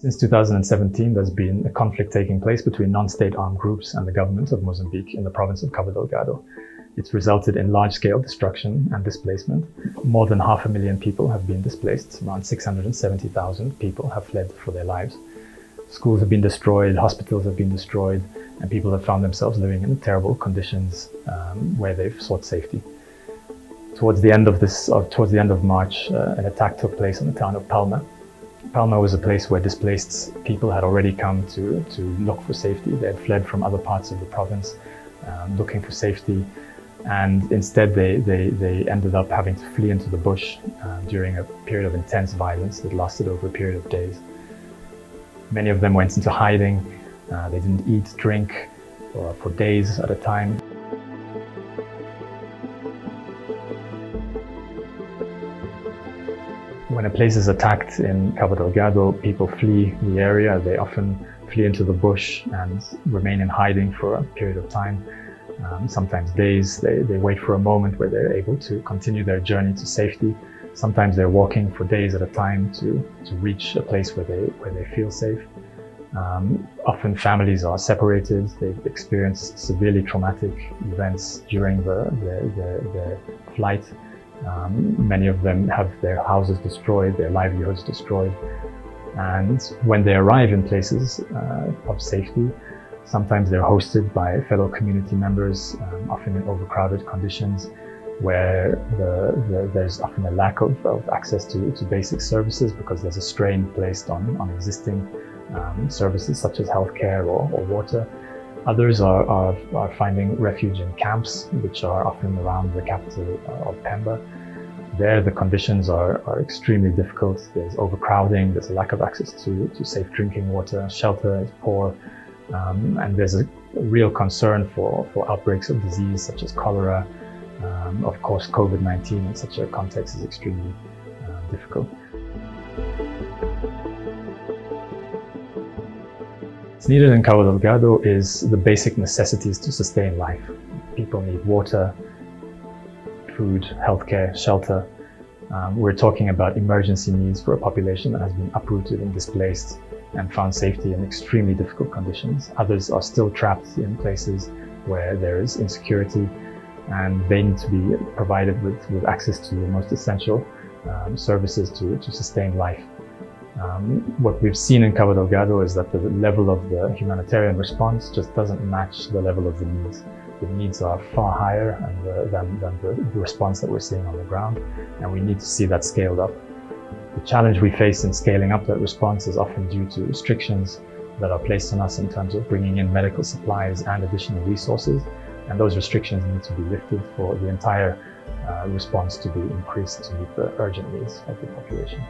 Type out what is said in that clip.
Since 2017, there's been a conflict taking place between non-state armed groups and the government of Mozambique in the province of Cabo Delgado. It's resulted in large-scale destruction and displacement. More than 500,000 people have been displaced. Around 670,000 people have fled for their lives. Schools have been destroyed, hospitals have been destroyed, and people have found themselves living in terrible conditions where they've sought safety. Towards the end of March, an attack took place on the town of Palma. Palma was a place where displaced people had already come to look for safety. They had fled from other parts of the province looking for safety, and instead they ended up having to flee into the bush during a period of intense violence that lasted over a period of days. Many of them went into hiding. They didn't eat, drink for days at a time. When a place is attacked in Cabo Delgado, people flee the area. They often flee into the bush and remain in hiding for a period of time, sometimes days. They wait for a moment where they're able to continue their journey to safety. Sometimes they're walking for days at a time to reach a place where they feel safe. Often families are separated. They've experienced severely traumatic events during their flight. Many of them have their houses destroyed, their livelihoods destroyed. And when they arrive in places of safety, sometimes they're hosted by fellow community members, often in overcrowded conditions, where there's often a lack of access to basic services because there's a strain placed on existing services such as healthcare or water. Others are finding refuge in camps, which are often around the capital of Pemba. There, the conditions are extremely difficult. There's overcrowding, there's a lack of access to safe drinking water, shelter is poor, and there's a real concern for outbreaks of disease such as cholera. Of course, COVID-19 in such a context is extremely difficult. What's needed in Cabo Delgado is the basic necessities to sustain life. People need water, food, healthcare, shelter. We're talking about emergency needs for a population that has been uprooted and displaced and found safety in extremely difficult conditions. Others are still trapped in places where there is insecurity, and they need to be provided with access to the most essential services to sustain life. What we've seen in Cabo Delgado is that the level of the humanitarian response just doesn't match the level of the needs. The needs are far higher than the response that we're seeing on the ground, and we need to see that scaled up. The challenge we face in scaling up that response is often due to restrictions that are placed on us in terms of bringing in medical supplies and additional resources, and those restrictions need to be lifted for the entire response to be increased to meet the urgent needs of the population.